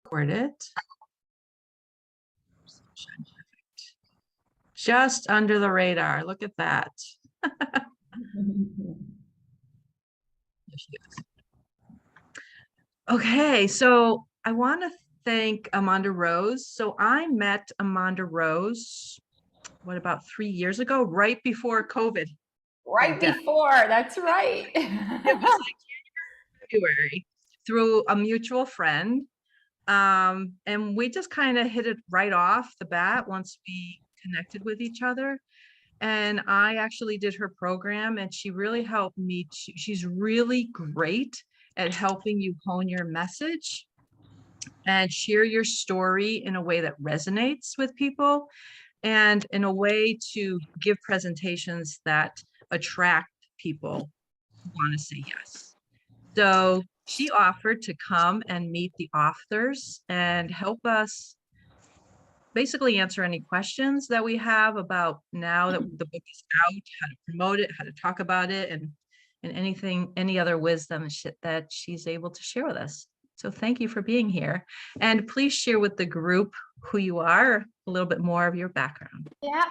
Record it. Just under the radar. Look at that. Okay, so I want to thank Amanda Rose. So I met Amanda Rose, what, about 3 years ago, right before COVID. Right before, that's right. It was like February, through a mutual friend. And we just kind of hit it right off the bat once we connected with each other. And I actually did her program, and she really helped me. She's really great at helping you hone your message and share your story in a way that resonates with people, and in a way to give presentations that attract people who want to say yes. So she offered to come and meet the authors and help us basically answer any questions that we have about, now that the book is out, how to promote it, how to talk about it, and anything, any other wisdom that she's able to share with us. So thank you for being here. And please share with the group who you are, a little bit more of your background. Yeah.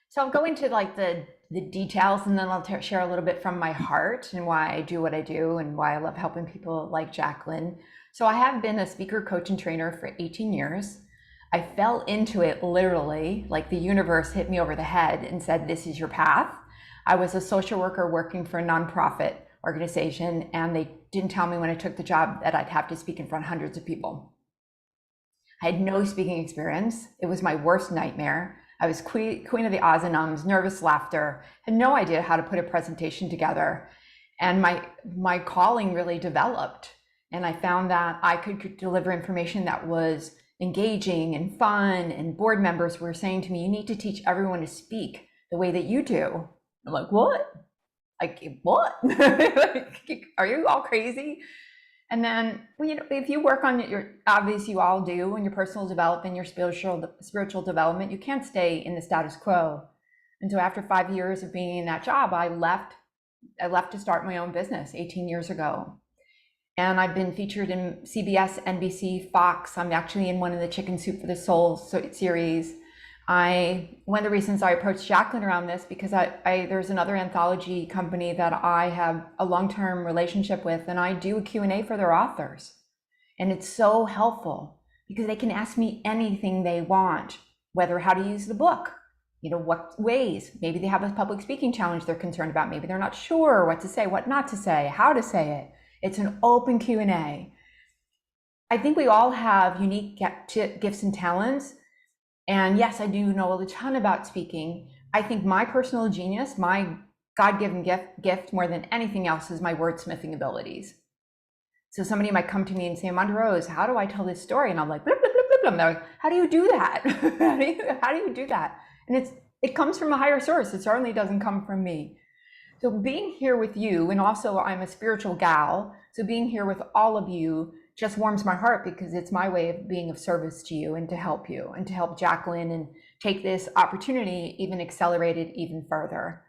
So I'll go into like the details, and then I'll share a little bit from my heart and why I do what I do and why I love helping people like Jacqueline. So I have been a speaker, coach, and trainer for 18 years. I fell into it literally, like the universe hit me over the head and said, this is your path. I was a social worker working for a nonprofit organization, and they didn't tell me when I took the job that I'd have to speak in front of hundreds of people. I had no speaking experience. It was my worst nightmare. I was queen of the ahs and ums, nervous laughter, had no idea how to put a presentation together. And my calling really developed. And I found that I could deliver information that was engaging and fun, and board members were saying to me, you need to teach everyone to speak the way that you do. I'm like, what? Like, what? Like, are you all crazy? And then, you know, if you work on your, obviously you all do, in your personal development, your spiritual development, you can't stay in the status quo. And so after 5 years of being in that job, I left to start my own business 18 years ago. And I've been featured in CBS, NBC, Fox. I'm actually in one of the Chicken Soup for the Soul series. One of the reasons I approached Jacqueline around this, because there's another anthology company that I have a long-term relationship with, and I do a Q&A for their authors. And it's so helpful because they can ask me anything they want, whether how to use the book, you know, what ways, maybe they have a public speaking challenge they're concerned about, maybe they're not sure what to say, what not to say, how to say it. It's an open Q&A. I think we all have unique gifts and talents. And yes, I do know a ton about speaking. I think my personal genius, my God-given gift more than anything else, is my wordsmithing abilities. So somebody might come to me and say, Amanda Rose, how do I tell this story? And I'm like, blah, blah, blah, blah, blah. They're like, how do you do that? how do you do that? And it comes from a higher source. It certainly doesn't come from me. So being here with you, and also I'm a spiritual gal, so being here with all of you just warms my heart, because it's my way of being of service to you and to help Jacqueline and take this opportunity even accelerate it even further.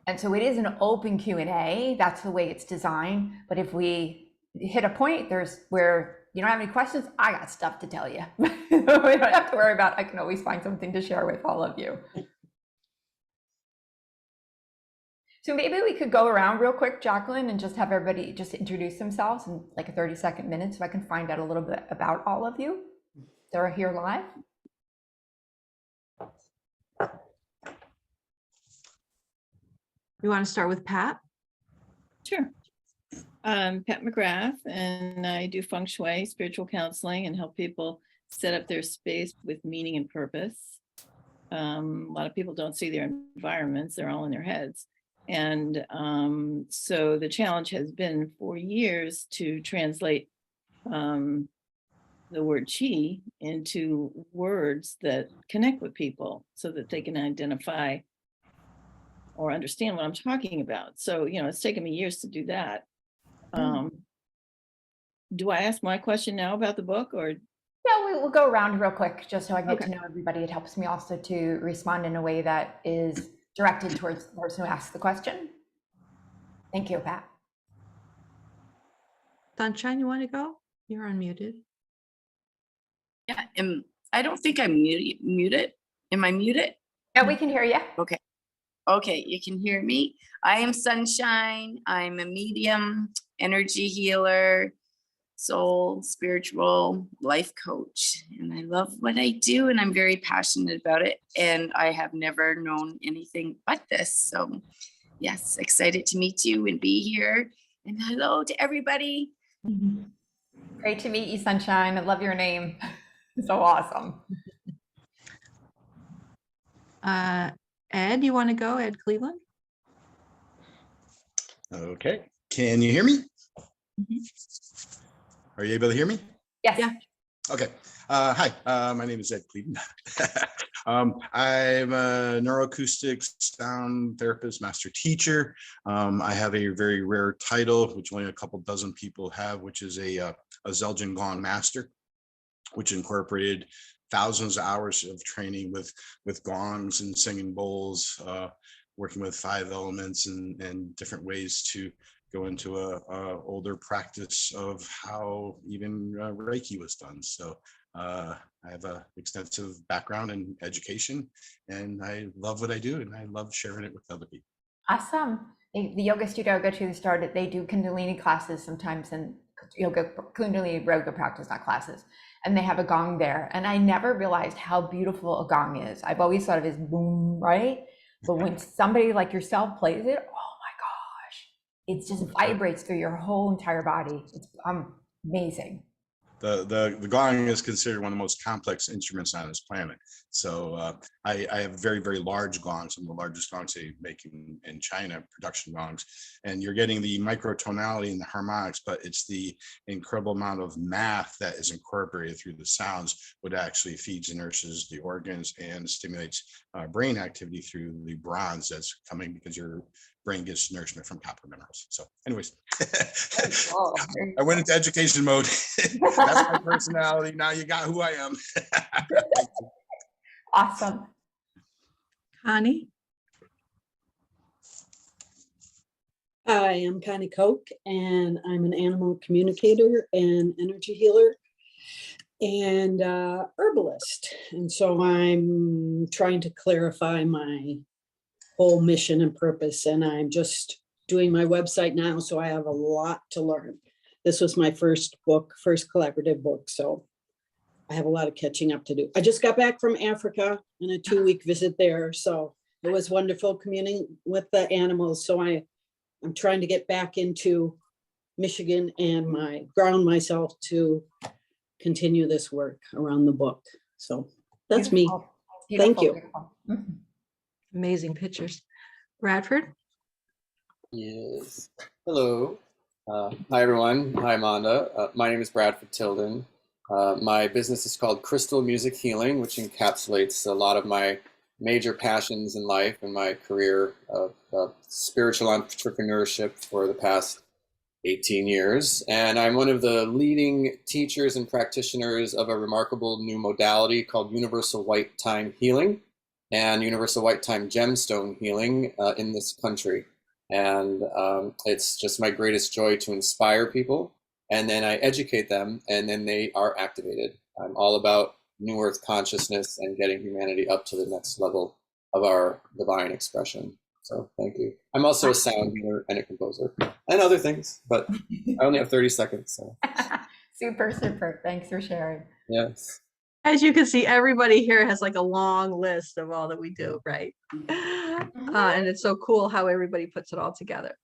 And so it is an open Q&A. That's the way it's designed. But if we hit a point where you don't have any questions, I got stuff to tell you. We don't have to worry about, I can always find something to share with all of you. So maybe we could go around real quick, Jacqueline, and just have everybody just introduce themselves in like a 30-second minute, so I can find out a little bit about all of you that are here live. You want to start with Pat? Sure. I'm Pat McGrath, and I do feng shui, spiritual counseling, and help people set up their space with meaning and purpose. A lot of people don't see their environments, they're all in their heads. And so the challenge has been for years to translate the word chi into words that connect with people so that they can identify or understand what I'm talking about. So, you know, it's taken me years to do that. Do I ask my question now about the book, or? Yeah, we'll go around real quick just so I get to know everybody. It helps me also to respond in a way that is directed towards the person who asks the question. Thank you, Pat. Sunshine, you want to go? You're unmuted. Yeah, I don't think I'm muted. Am I muted? Yeah, we can hear you. Okay. Okay, you can hear me. I am Sunshine. I'm a medium, energy healer, soul, spiritual life coach. And I love what I do, and I'm very passionate about it. And I have never known anything but this. So yes, excited to meet you and be here. And hello to everybody. Great to meet you, Sunshine. I love your name. So awesome. Ed, you want to go? Ed Cleveland? Okay. Can you hear me? Mhm. Are you able to hear me? Yes. Yeah. Okay. Hi, my name is Ed Cleveland. I'm a neuroacoustic sound therapist, master teacher. I have a very rare title, which only a couple dozen people have, which is a Zelgin Gong Master, which incorporated thousands of hours of training with gongs and singing bowls, working with 5 elements and different ways to go into a older practice of how even Reiki was done. So I have a extensive background in education, and I love what I do, and I love sharing it with other people. Awesome. The yoga studio I go to started, they do Kundalini classes sometimes, and Kundalini yoga practice, not classes. And they have a gong there. And I never realized how beautiful a gong is. I've always thought of it as boom, right? But when somebody like yourself plays it, oh my gosh, it just vibrates through your whole entire body. It's amazing. The gong is considered one of the most complex instruments on this planet. So I have very, very large gongs, some of the largest gongs they make in China, production gongs. And you're getting the microtonality and the harmonics, but it's the incredible amount of math that is incorporated through the sounds, what actually feeds and nourishes the organs and stimulates brain activity through the bronze that's coming because your brain gets nourishment from copper minerals. So anyways, Cool. I went into education mode. That's my personality. Now you got who I am. Awesome. Connie? Hi, I'm Connie Koch, and I'm an animal communicator and energy healer and herbalist. And so I'm trying to clarify my whole mission and purpose, and I'm just doing my website now, so I have a lot to learn. This was my first collaborative book, so I have a lot of catching up to do. I just got back from Africa in a 2-week visit there, so it was wonderful communing with the animals. So I'm trying to get back into Michigan and ground myself to continue this work around the book. So that's Beautiful. me. Thank you. Beautiful. Mhm. Amazing pictures. Bradford? Yes. Hello. Hi, everyone. Hi, Amanda. My name is Bradford Tilden. My business is called Crystal Music Healing, which encapsulates a lot of my major passions in life and my career of spiritual entrepreneurship for the past 18 years. And I'm one of the leading teachers and practitioners of a remarkable new modality called Universal White Time Healing and Universal White Time Gemstone Healing in this country. And it's just my greatest joy to inspire people. And then I educate them, and then they are activated. I'm all about New Earth consciousness and getting humanity up to the next level of our divine expression. So thank you. I'm also a sound healer and a composer and other things, but I only have 30 seconds. So. Super, super. Thanks for sharing. Yes. As you can see, everybody here has like a long list of all that we do, right? And it's so cool how everybody puts it all together.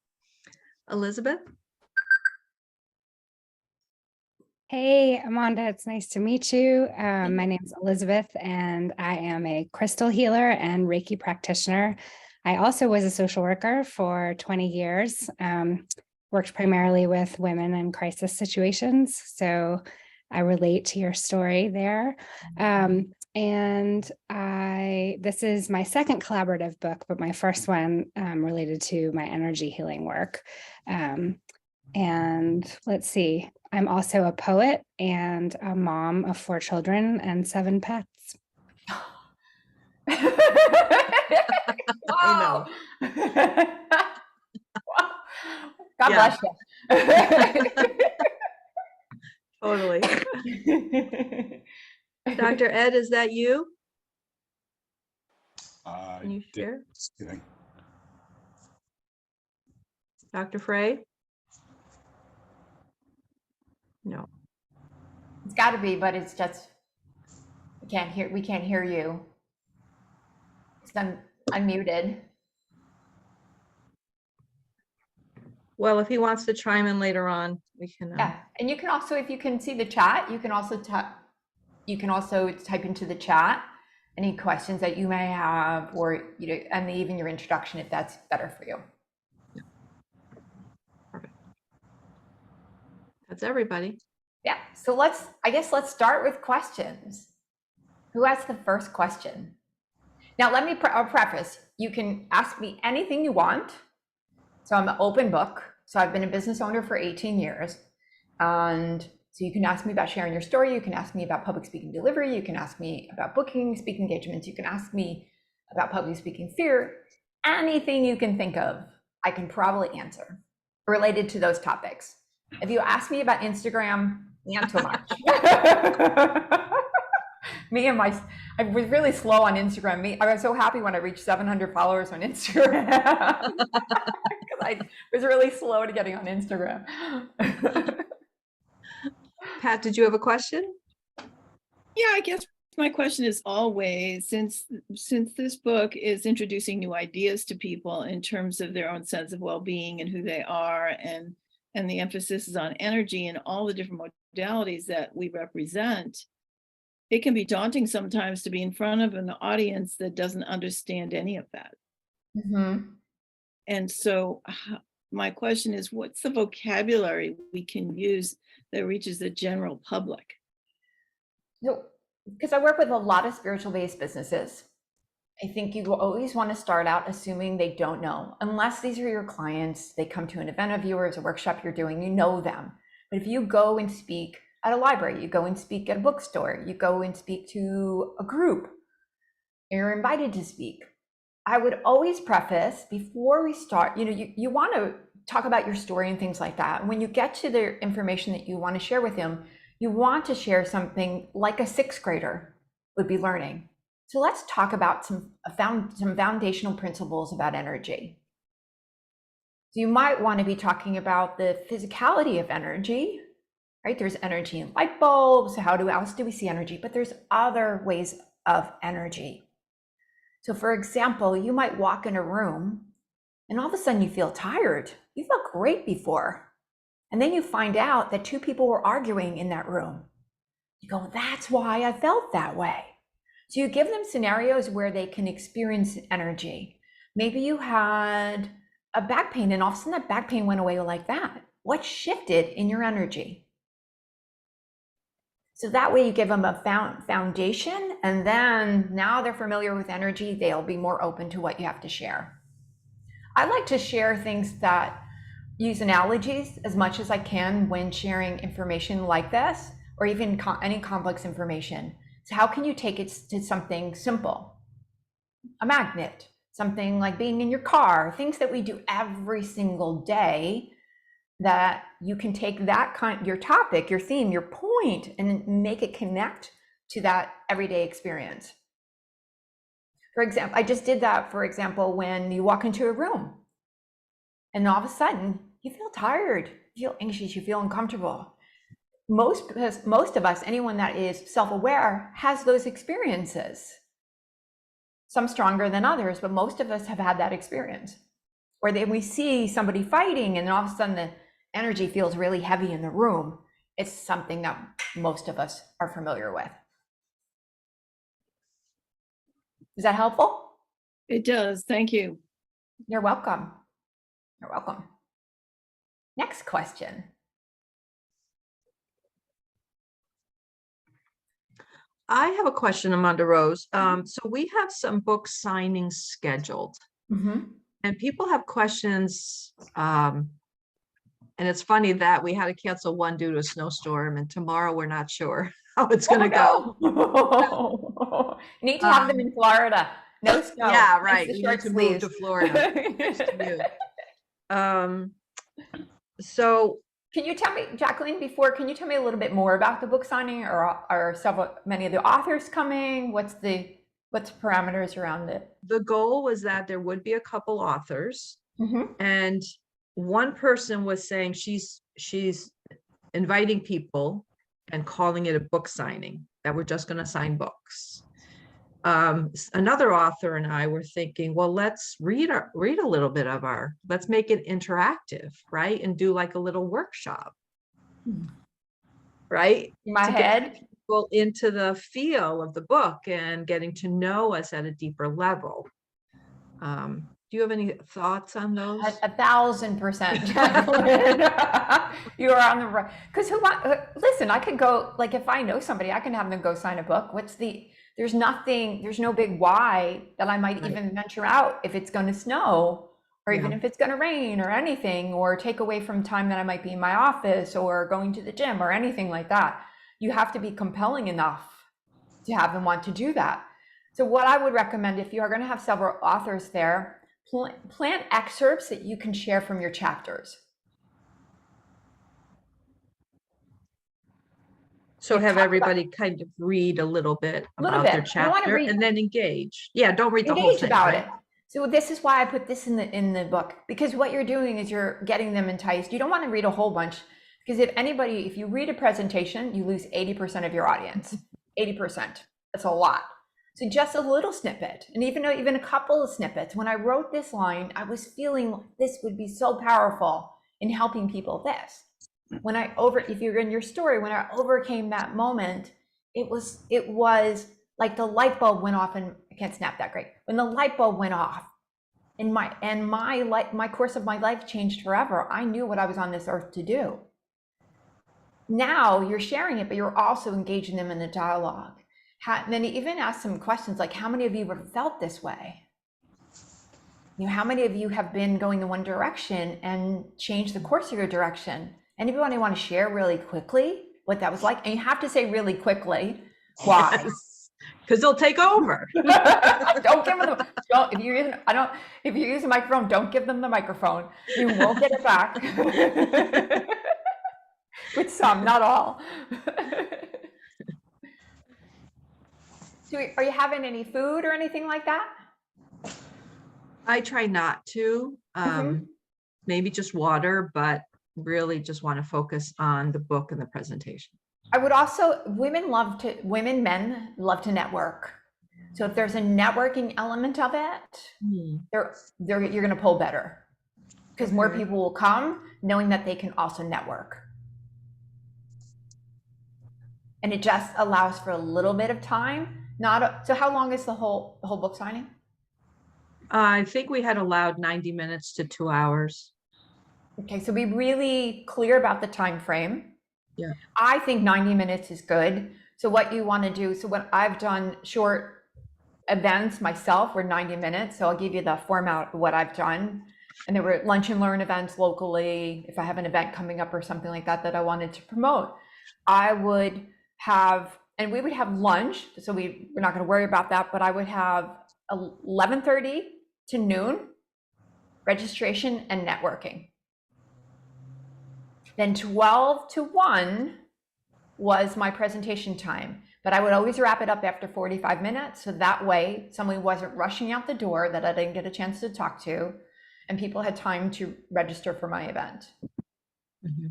Elizabeth? Hey, Amanda, it's nice to meet you. My name is Elizabeth, and I am a crystal healer and Reiki practitioner. I also was a social worker for 20 years, worked primarily with women in crisis situations. So I relate to your story there. And this is my second collaborative book, but my first one related to my energy healing work. And let's see, I'm also a poet and a mom of 4 children and 7 pets. Wow. God Yeah. bless you. Totally. Dr. Ed, is that you? Can you share? Kidding. Dr. Frey? No. It's got to be, but it's just we can't hear you. It's unmuted. Well, if he wants to chime in later on, we can. Yeah, and you can also, if you can see the chat, you can also type into the chat any questions that you may have, or and even your introduction if that's better for you. Perfect. That's everybody. Yeah. So I guess let's start with questions. Who has the first question? Now, let me preface. You can ask me anything you want. So I'm an open book. So I've been a business owner for 18 years. And so you can ask me about sharing your story. You can ask me about public speaking delivery. You can ask me about booking, speaking engagements. You can ask me about public speaking fear. Anything you can think of, I can probably answer related to those topics. If you ask me about Instagram, not so much. I was really slow on Instagram. I was so happy when I reached 700 followers on Instagram. Because I was really slow to getting on Instagram. Pat, did you have a question? Yeah, I guess my question is always, since this book is introducing new ideas to people in terms of their own sense of well-being and who they are, and the emphasis is on energy and all the different modalities that we represent, it can be daunting sometimes to be in front of an audience that doesn't understand any of that. Mm-hmm. And so my question is, what's the vocabulary we can use that reaches the general public? So, because I work with a lot of spiritual-based businesses, I think you will always want to start out assuming they don't know. Unless these are your clients, they come to an event of yours, a workshop you're doing, you know them. But if you go and speak at a library, you go and speak at a bookstore, you go and speak to a group, you're invited to speak, I would always preface before we start, you want to talk about your story and things like that. When you get to the information that you want to share with them, you want to share something like a 6th grader would be learning. So let's talk about some foundational principles about energy. So you might want to be talking about the physicality of energy, right? There's energy in light bulbs. How else do we see energy? But there's other ways of energy. So for example, you might walk in a room and all of a sudden you feel tired. You felt great before. And then you find out that 2 people were arguing in that room. You go, that's why I felt that way. So you give them scenarios where they can experience energy. Maybe you had a back pain and all of a sudden that back pain went away like that. What shifted in your energy? So that way you give them a foundation, and then now they're familiar with energy, they'll be more open to what you have to share. I like to share things that use analogies as much as I can when sharing information like this, or even any complex information. So how can you take it to something simple? A magnet, something like being in your car, things that we do every single day, that you can take that your topic, your theme, your point, and make it connect to that everyday experience. For example, I just did that, for example, when you walk into a room and all of a sudden you feel tired, you feel anxious, you feel uncomfortable. Most of us, anyone that is self-aware, has those experiences. Some stronger than others, but most of us have had that experience. Or then we see somebody fighting and all of a sudden the energy feels really heavy in the room. It's something that most of us are familiar with. Is that helpful? It does. Thank you. You're welcome. You're welcome. Next question. I have a question, AmondaRose. So we have some book signings scheduled, and people have questions. And it's funny that we had to cancel one due to a snowstorm, and tomorrow we're not sure how it's going to go. You need to have them in Florida. No snow. Yeah, right. You need to move to Florida. So Can you tell me, Jacqueline, can you tell me a little bit more about the book signing? Or are many of the authors coming? What's parameters around it? The goal was that there would be a couple authors, Mm-hmm. and one person was saying she's inviting people and calling it a book signing, that we're just going to sign books. Another author and I were thinking, well, let's read a little bit of let's make it interactive, right? And do like a little workshop, right? In my To get head. people into the feel of the book and getting to know us at a deeper level. Do you have any thoughts on those? 1,000%, Jacqueline. You are on the right. Because listen, I could go, like, if I know somebody, I can have them go sign a book. There's no big why that I might even venture out if it's going to snow, or even if it's going to rain or anything, or take away from time that I might be in my office or going to the gym or anything like that. You have to be compelling enough to have them want to do that. So what I would recommend, if you are going to have several authors there, plan excerpts that you can share from your chapters. So have everybody kind of read a little bit about their chapter and then engage. Yeah, don't read the whole thing. About it. So this is why I put this in the book, because what you're doing is you're getting them enticed. You don't want to read a whole bunch, because if you read a presentation, you lose 80% of your audience. 80%. That's a lot. So just a little snippet, and even a couple of snippets. When I wrote this line, I was feeling like this would be so powerful in helping people. If you're in your story, when I overcame that moment, it was like the light bulb went off, and I can't snap that great. When the light bulb went off, and my course of my life changed forever. I knew what I was on this earth to do. Now you're sharing it, but you're also engaging them in the dialogue. And then even ask some questions like, how many of you have felt this way? How many of you have been going in one direction and changed the course of your direction? Anybody want to share really quickly what that was like? And you have to say really quickly. Why? Because they'll take over. Don't give them. If you use a microphone, don't give them the microphone. You won't get it back. With some, not all. So are you having any food or anything like that? I try not to. Maybe just water, but really just want to focus on the book and the presentation. I would also, men love to network. So if there's a networking element of it, you're going to pull better, because more people will come knowing that they can also network. And it just allows for a little bit of time. So how long is the whole book signing? I think we had allowed 90 minutes to 2 hours. Okay, so be really clear about the time frame. Yeah. I think 90 minutes is good. So what you want to do, so when I've done short events myself were 90 minutes. So I'll give you the format of what I've done. And there were lunch and learn events locally. If I have an event coming up or something like that I wanted to promote, I would have, and we would have lunch. So we're not going to worry about that, but I would have 11:30 to noon registration and networking. Then 12 to 1 was my presentation time, but I would always wrap it up after 45 minutes. So that way somebody wasn't rushing out the door that I didn't get a chance to talk to, and people had time to register for my event. Mm-hmm.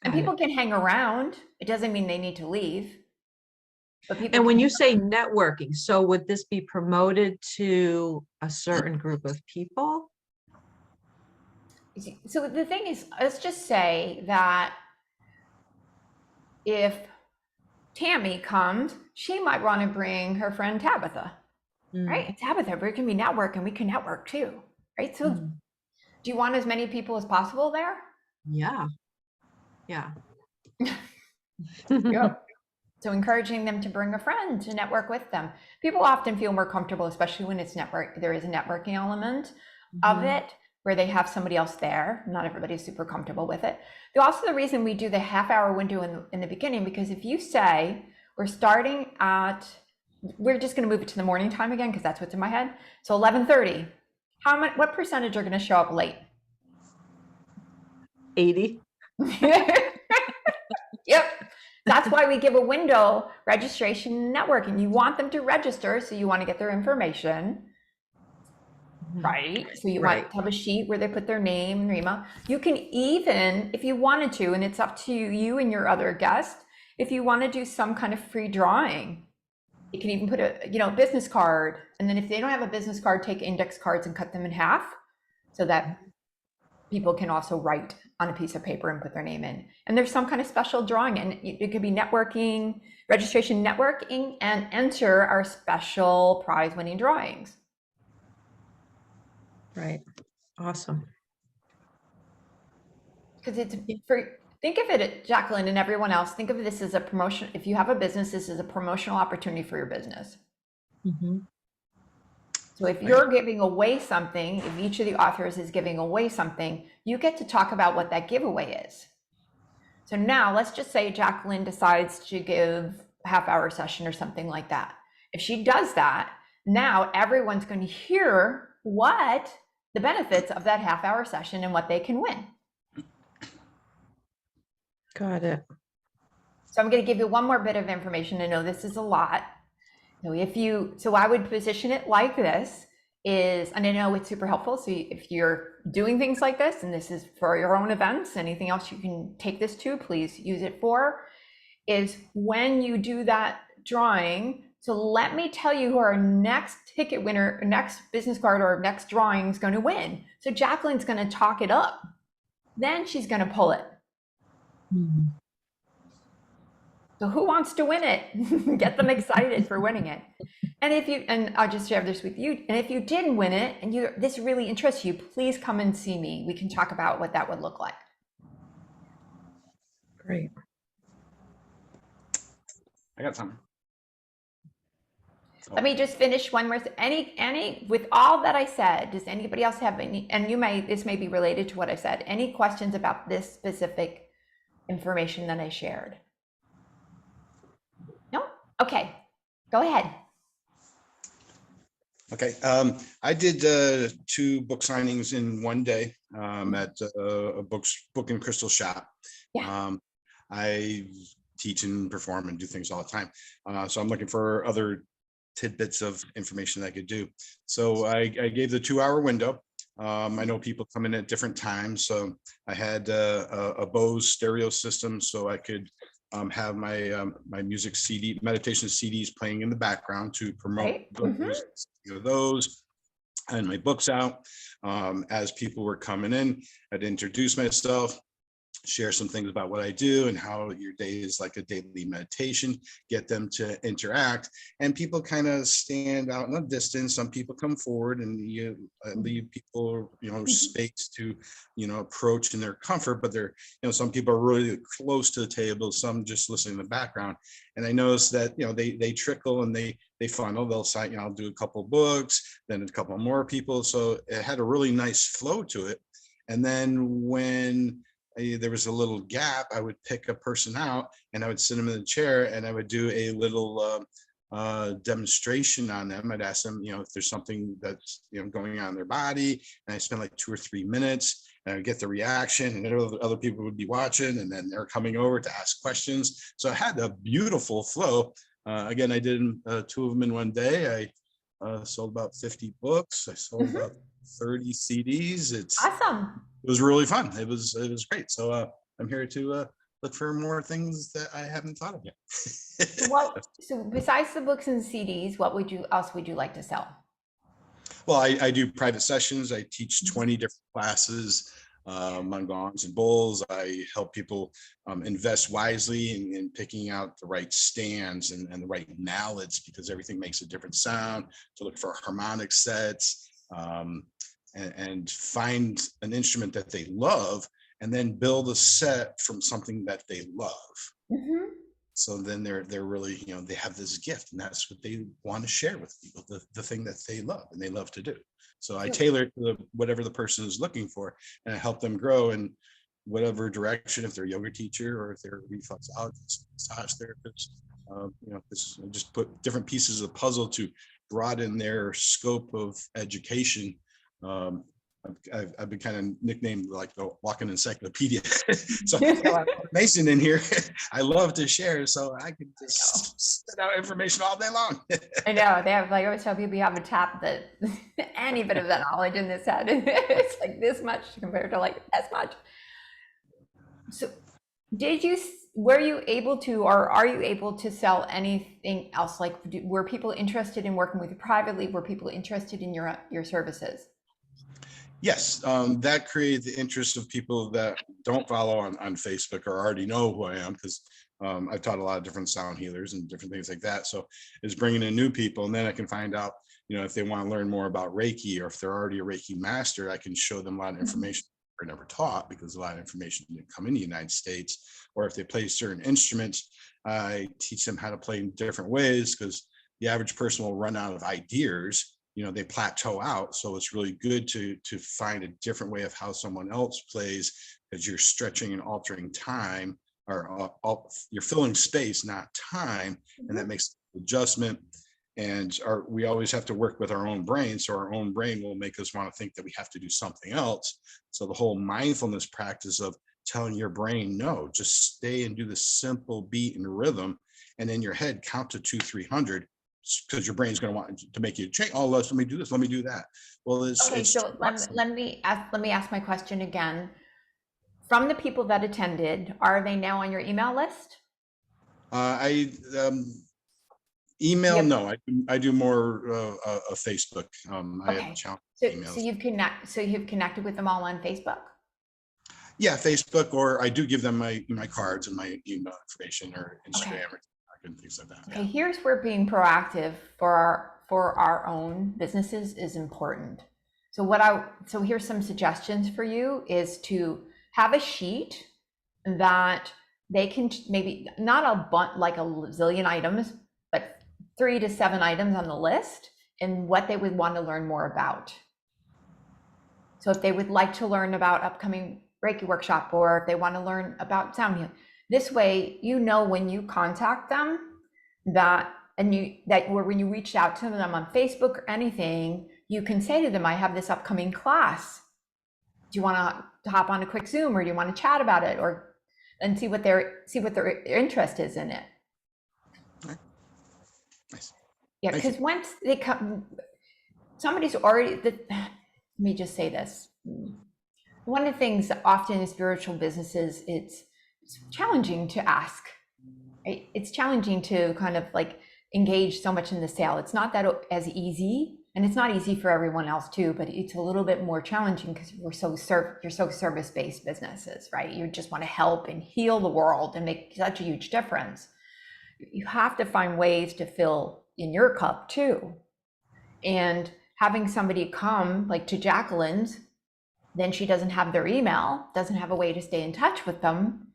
And people can hang around. It doesn't mean they need to leave. But people and when you say networking, so would this be promoted to a certain group of people? So the thing is, let's just say that if Tammy comes, she might want to bring her friend Tabitha, right? Tabitha, we can be networking, we can network too, right? So do you want as many people as possible there? Yeah. Yeah. Yep. So encouraging them to bring a friend to network with them. People often feel more comfortable, especially when it's there is a networking element of it, where they have somebody else there. Not everybody's super comfortable with it. Also, the reason we do the half-hour window in the beginning, because if you say we're just going to move it to the morning time again, because that's what's in my head. So 11:30. What percentage are going to show up late? 80. Yep. That's why we give a window registration networking. You want them to register, so you want to get their information, right? So you Right. might have a sheet where they put their name and their email. You can even, if you wanted to, and it's up to you and your other guest, if you want to do some kind of free drawing, you can even put a business card, and then if they don't have a business card, take index cards and cut them in half so that people can also write on a piece of paper and put their name in. And there's some kind of special drawing, and it could be networking, registration networking, and enter our special prize winning drawings. Right. Awesome. Because it's think of it, Jacqueline and everyone else, think of this as a promotion. If you have a business, this is a promotional opportunity for your business. Mm-hmm. So if you're giving away something, if each of the authors is giving away something, you get to talk about what that giveaway is. So now let's just say Jacqueline decides to give a half-hour session or something like that. If she does that, now everyone's going to hear what the benefits of that half-hour session and what they can win. Got it. So I'm going to give you one more bit of information. I know this is a lot. So I would position it like this and I know it's super helpful. So if you're doing things like this, and this is for your own events, anything else you can take this to, please use it for, is when you do that drawing. So let me tell you who our next ticket winner, next business card or next drawing is going to win. So Jacqueline's going to talk it up. Then she's going to pull it. Mm-hmm. So who wants to win it? Get them excited for winning it. And I'll just share this with you. And if you didn't win it and this really interests you, please come and see me. We can talk about what that would look like. Great. I got something. Let me just finish one more. With all that I said, does anybody else have any? And this may be related to what I said. Any questions about this specific information that I shared? No? Okay, go ahead. Okay, I did 2 book signings in one day at a book and crystal shop. Yeah. I teach and perform and do things all the time. So I'm looking for other tidbits of information that I could do. So I gave the 2-hour window. I know people come in at different times. So I had a Bose stereo system so I could have my my music CD, meditation CDs playing in the background to promote Right. those and my books out. As people were coming in, I'd introduce myself, share some things about what I do and how your day is like a daily meditation, get them to interact, and people kind of stand out in the distance. Some people come forward and you leave people, space to, approach in their comfort, but they're, some people are really close to the table, some just listening in the background. And I noticed that, they trickle and they funnel, they'll cite, I'll do a couple books, then a couple more people. So it had a really nice flow to it. And then when there was a little gap, I would pick a person out and I would sit them in the chair and I would do a little demonstration on them. I'd ask them, if there's something that's, going on in their body, and I spent like 2 or 3 minutes and I would get the reaction, and other people would be watching, and then they're coming over to ask questions. So I had a beautiful flow. Again, I did 2 of them in one day. I sold about 50 books. I sold about 30 CDs. Awesome. It was really fun. It was great. So I'm here to look for more things that I haven't thought of yet. So besides the books and CDs, what else would you like to sell? Well, I do private sessions. I teach 20 different classes on gongs and bowls. I help people invest wisely in picking out the right stands and the right mallets, because everything makes a different sound. To look for harmonic sets. And find an instrument that they love, and then build a set from something that they love. Mm-hmm. So then they're really, they have this gift, and that's what they want to share with people, the thing that they love and they love to do. So I tailor it to whatever the person is looking for, and I help them grow in whatever direction, if they're a yoga teacher or if they're a reflexologist, massage therapist. Just put different pieces of the puzzle to broaden their scope of education. I've been kind of nicknamed like the walking encyclopedia. So information in here, I love to share, so I can just spit out information all day long. I know they have, like, I always tell people you have a tap that any bit of that knowledge in this head. It's like this much compared to like as much. So were you able to, or are you able to sell anything else? Like, were people interested in working with you privately? Were people interested in your services? Yes, that created the interest of people that don't follow on Facebook or already know who I am, because I've taught a lot of different sound healers and different things like that. So it's bringing in new people, and then I can find out, if they want to learn more about Reiki, or if they're already a Reiki master, I can show them a lot of information they're never taught, because a lot of information didn't come in the United States. Or if they play certain instruments, I teach them how to play in different ways, because the average person will run out of ideas. They plateau out. So it's really good to find a different way of how someone else plays, because you're stretching and altering time, or you're filling space, not time. And that makes adjustment. And we always have to work with our own brain. So our own brain will make us want to think that we have to do something else. So the whole mindfulness practice of telling your brain, no, just stay and do the simple beat and rhythm. And in your head, count to 200-300. Because your brain's going to want to make you change. Oh, let me do this. Let me do that. Well, so let me ask my question again. From the people that attended, are they now on your email list? Email, no. I do more of Facebook. I have a challenge. So you've connected with them all on Facebook? Yeah, Facebook, or I do give them my cards and my email information, or Instagram, or and things like that. Okay, here's where being proactive for our own businesses is important. So here's some suggestions for you, is to have a sheet that they can, maybe not a bunch, like a zillion items, but 3 to 7 items on the list, and what they would want to learn more about. So if they would like to learn about upcoming Reiki workshop, or if they want to learn about sound healing, this way, when you contact them when you reach out to them on Facebook or anything, you can say to them, I have this upcoming class. Do you want to hop on a quick Zoom, or do you want to chat about it, and see what their interest is in it? Nice. Yeah, because once they come, somebody's already, let me just say this. One of the things often in spiritual businesses, it's challenging to ask, right? It's challenging to kind of like engage so much in the sale. It's not that as easy, and it's not easy for everyone else too, but it's a little bit more challenging because you're so service-based businesses, right? You just want to help and heal the world and make such a huge difference. You have to find ways to fill in your cup too. And having somebody come, like to Jacqueline's, then she doesn't have their email, doesn't have a way to stay in touch with them.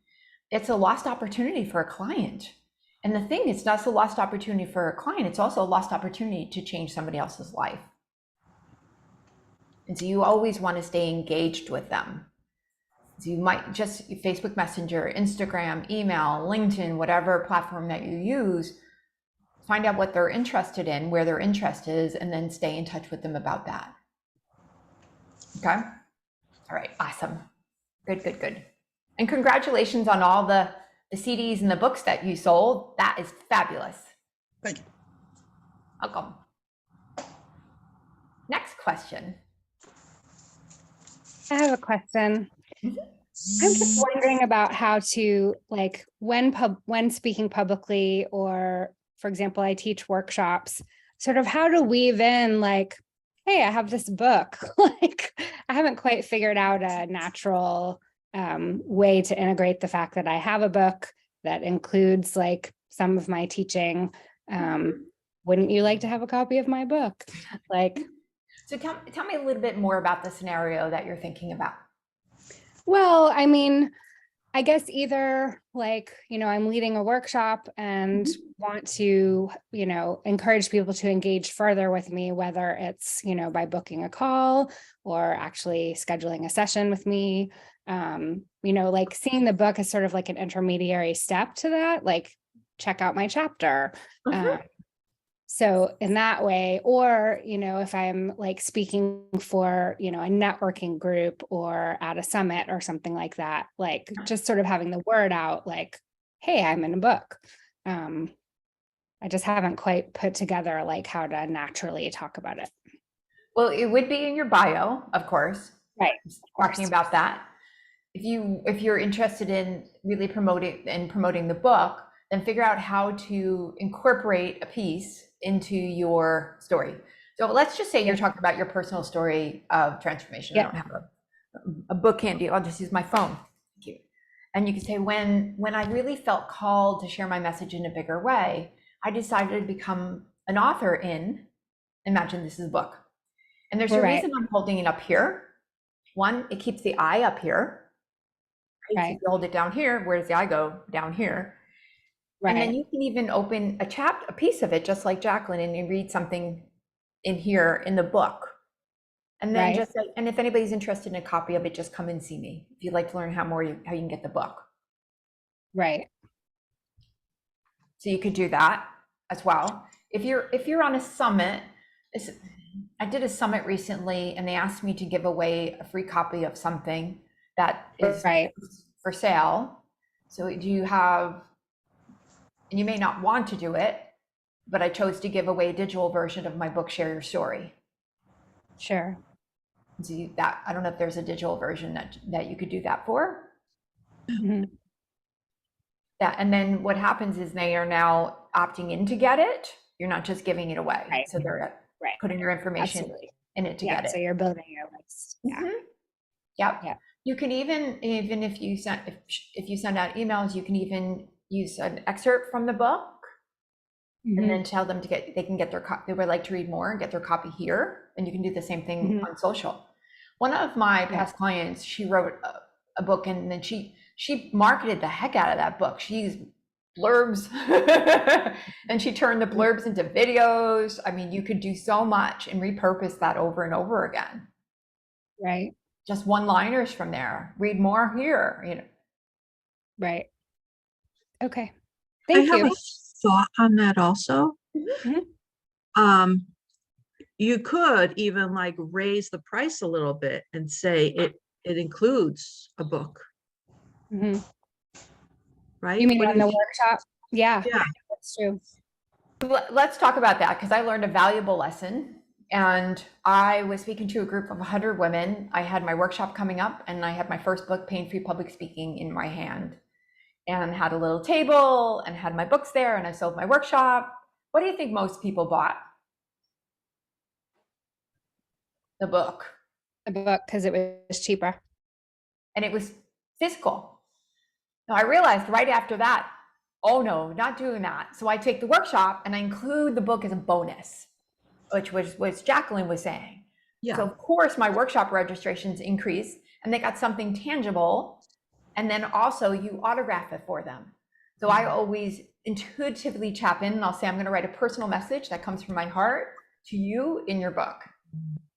It's a lost opportunity for a client. And the thing, it's not a lost opportunity for a client, it's also a lost opportunity to change somebody else's life. And so you always want to stay engaged with them. So you might just Facebook Messenger, Instagram, email, LinkedIn, whatever platform that you use, find out what they're interested in, where their interest is, and then stay in touch with them about that. Okay? All right, awesome. Good. And congratulations on all the CDs and the books that you sold. That is fabulous. Thank you. Welcome. Next question. I have a question. I'm just wondering about how to, like, when speaking publicly, or for example, I teach workshops, sort of how to weave in, like, hey, I have this book. Like, I haven't quite figured out a natural way to integrate the fact that I have a book that includes like some of my teaching. Wouldn't you like to have a copy of my book? Like, so tell me a little bit more about the scenario that you're thinking about. Well, I mean, I guess either like, I'm leading a workshop and want to, encourage people to engage further with me, whether it's, by booking a call or actually scheduling a session with me. Like seeing the book as sort of like an intermediary step to that, like check out my chapter. So in that way, or, you know, if I'm like speaking for, you know, a networking group or at a summit or something like that, like just sort of having the word out, like, hey, I'm in a book. I just haven't quite put together like how to naturally talk about it. Well, it would be in your bio, of course. Right. Talking about that. If you're interested in really promoting the book, then figure out how to incorporate a piece into your story. So let's just say you're talking about your personal story of transformation. I don't have a book handy. I'll just use my phone. Thank you. And you can say, when I really felt called to share my message in a bigger way, I decided to become an author in, imagine this is a book. And there's a reason I'm holding it up here. One, it keeps the eye up here. Right? So if you hold it down here, where does the eye go? Down here. Right. And then you can even open a piece of it, just like Jacqueline, and you read something in here in the book. And then just like, and if anybody's interested in a copy of it, just come and see me. If you'd like to learn how you can get the book. Right. So you could do that as well. If you're on a summit, I did a summit recently and they asked me to give away a free copy of something that is for sale. So do you have, and you may not want to do it, but I chose to give away a digital version of my book, Share Your Story. Sure. Do that. I don't know if there's a digital version that you could do that for. Mm-hmm. Yeah, and then what happens is they are now opting in to get it. You're not just giving it away. Right. So they're putting your information in it to get it. So you're building your list. Yeah. Mm-hmm. Yep. Yeah. You can even if you send out emails, you can even use an excerpt from the book, and then tell them they can get their they would like to read more and get their copy here, and you can do the same thing on social. One of my past clients, she wrote a book, and then she marketed the heck out of that book. She used blurbs and she turned the blurbs into videos. I mean, you could do so much and repurpose that over and over again. Right. Just one-liners from there. Read more here, you know. Right. Okay. Thank you. I have a thought on that also. Mm-hmm. You could even like raise the price a little bit and say it includes a book. Mm-hmm. Right? You mean in the workshop? Yeah, yeah, that's true. Let's talk about that, because I learned a valuable lesson. And I was speaking to a group of 100 women. I had my workshop coming up, and I had my first book, Pain-Free Public Speaking, in my hand, and had a little table and had my books there, and I sold my workshop. What do you think most people bought? The book. The book, because it was cheaper. And it was physical. Now I realized right after that, oh no, not doing that. So I take the workshop and I include the book as a bonus, which was what Jacqueline was saying. Yeah. So of course my workshop registrations increased, and they got something tangible. And then also you autograph it for them. So I always intuitively tap in, and I'll say, I'm going to write a personal message that comes from my heart to you in your book.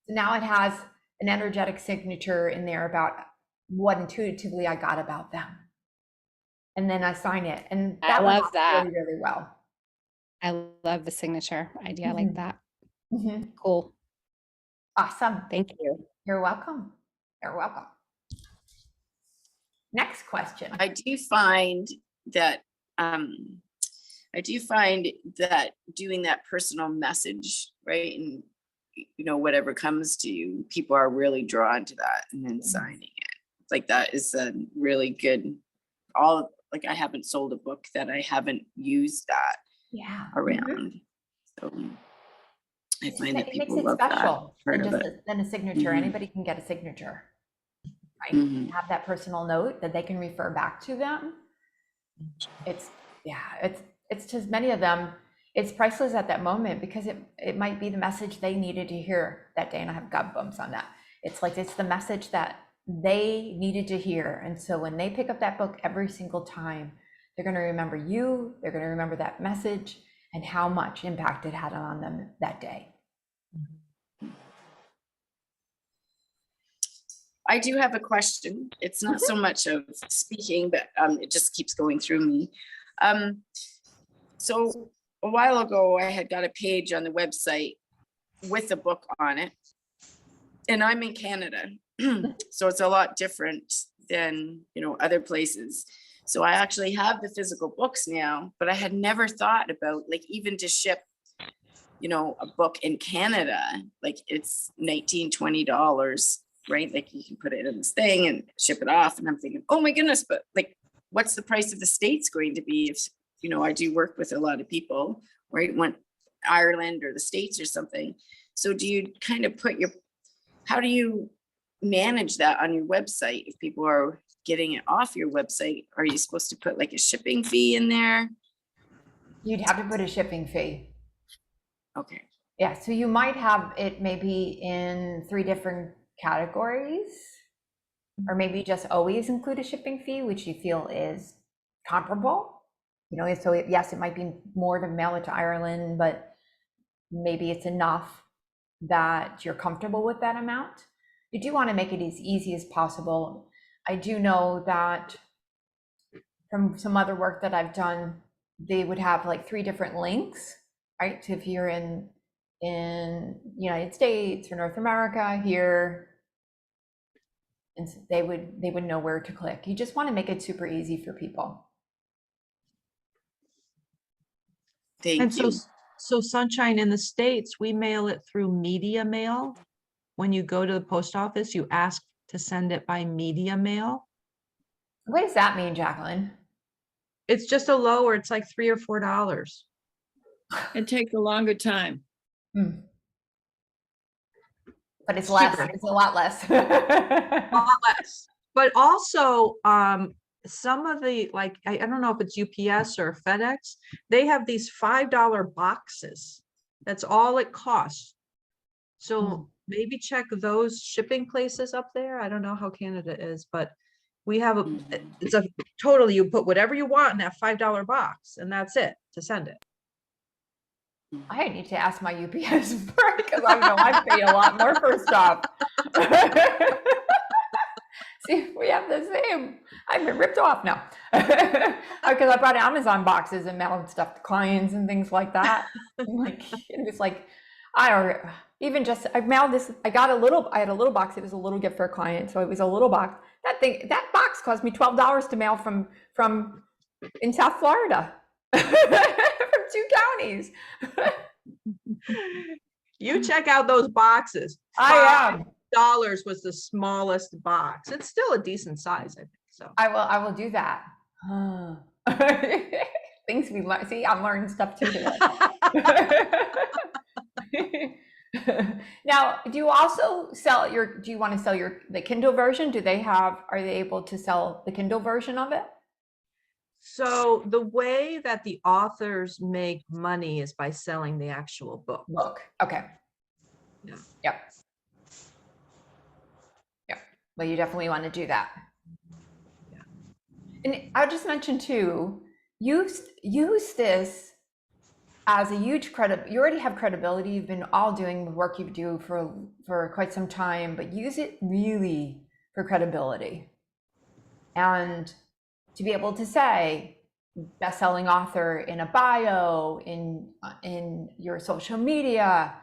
So now it has an energetic signature in there about what intuitively I got about them. And then I sign it. And that I love that really, really well. I love the signature idea. I like that. Mm-hmm. Cool. Awesome. Thank you. You're welcome. You're welcome. Next question. I do find that doing that personal message, right, and you know, whatever comes to you, people are really drawn to that, and then signing it. Like that is a really good. Like I haven't sold a book that I haven't used that around. So I find that people love that part of it. Then a signature. Anybody can get a signature. Right? Have that personal note that they can refer back to them. It's just many of them, it's priceless at that moment, because it might be the message they needed to hear that day. And I have goosebumps on that. It's like, it's the message that they needed to hear. And so when they pick up that book every single time, they're going to remember you, they're going to remember that message and how much impact it had on them that day. I do have a question. It's not so much of speaking, but it just keeps going through me. So a while ago, I had got a page on the website with a book on it. And I'm in Canada, so it's a lot different than, other places. So I actually have the physical books now, but I had never thought about like even to ship, a book in Canada, like it's $19-20, right? Like you can put it in this thing and ship it off. And I'm thinking, oh my goodness, but like, what's the price of the States going to be if, I do work with a lot of people, right? Went Ireland or the States or something. So do you kind of how do you manage that on your website? If people are getting it off your website, are you supposed to put like a shipping fee in there? You'd have to put a shipping fee. Okay. Yeah, so you might have it maybe in 3 different categories, or maybe just always include a shipping fee, which you feel is comparable. So yes, it might be more to mail it to Ireland, but maybe it's enough that you're comfortable with that amount. You do want to make it as easy as possible. I do know that from some other work that I've done, they would have like 3 different links, right? So if you're in United States or North America here, and they would know where to click. You just want to make it super easy for people. Thank you. So Sunshine, in the States, we mail it through media mail. When you go to the post office, you ask to send it by media mail. What does that mean, Jacqueline? It's just a lower, it's like $3 or $4. It takes a longer time. But it's less, Cheaper. it's a lot less. A lot less. But also, some of the, like, I don't know if it's UPS or FedEx, they have these $5 boxes. That's all it costs. So maybe check those shipping places up there. I don't know how Canada is, but we have it's a totally, you put whatever you want in that $5 box and that's it to send it. I need to ask my UPS because I know I pay a lot more for stuff. See, we have the same. I've been ripped off now because I brought Amazon boxes and mailed stuff to clients and things like that. It's like I mailed this. I had a little box. It was a little gift for a client, so it was a little box. That box cost me $12 to mail from in South Florida. From 2 counties. You check out those boxes. I am. $5 was the smallest box. It's still a decent size, I think. So I will do that. Things we learn. See, I'm learning stuff too today. Now, do you also sell do you want to sell the Kindle version? Are they able to sell the Kindle version of it? So the way that the authors make money is by selling the actual book. Okay. Yeah. Yep. Well, you definitely want to do that. Yeah. And I'll just mention too, use this as a huge you already have credibility. You've been all doing the work you do for quite some time, but use it really for credibility. And to be able to say best-selling author in a bio, in your social media,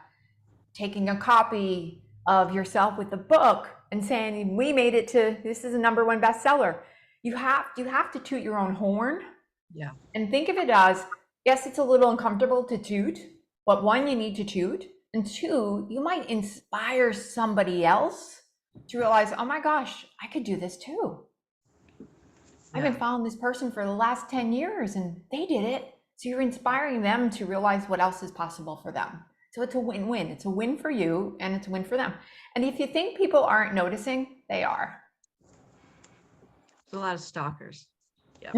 taking a copy of yourself with the book and saying, we made it to, this is a #1 bestseller. You have to toot your own horn. Yeah. And think of it as, yes, it's a little uncomfortable to toot, but 1, you need to toot. And 2, you might inspire somebody else to realize, oh my gosh, I could do this too. I've been following this person for the last 10 years and they did it. So you're inspiring them to realize what else is possible for them. So it's a win-win. It's a win for you and it's a win for them. And if you think people aren't noticing, they are. There's a lot of stalkers. Yep.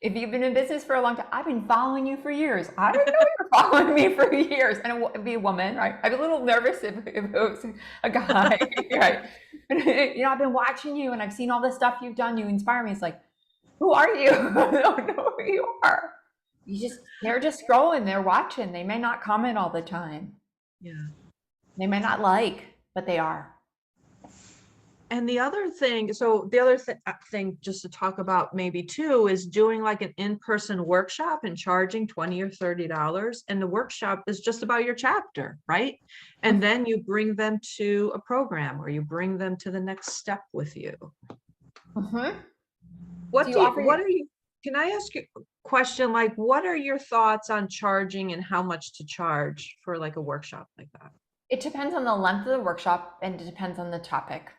If you've been in business for a long time, I've been following you for years. I didn't know you were following me for years. And it'd be a woman, right? I'd be a little nervous if it was a guy, right? I've been watching you and I've seen all the stuff you've done. You inspire me. It's like, who are you? I don't know who you are. They're just scrolling, they're watching. They may not comment all the time. Yeah. They may not like, but they are. And the other thing, so the other thing just to talk about maybe too is doing like an in-person workshop and charging $20 or $30. And the workshop is just about your chapter, right? And then you bring them to a program or you bring them to the next step with you. Mm-hmm. What Do do you you, offer what your- are you, can I ask you a question? Like, what are your thoughts on charging and how much to charge for like a workshop like that? It depends on the length of the workshop and it depends on the topic.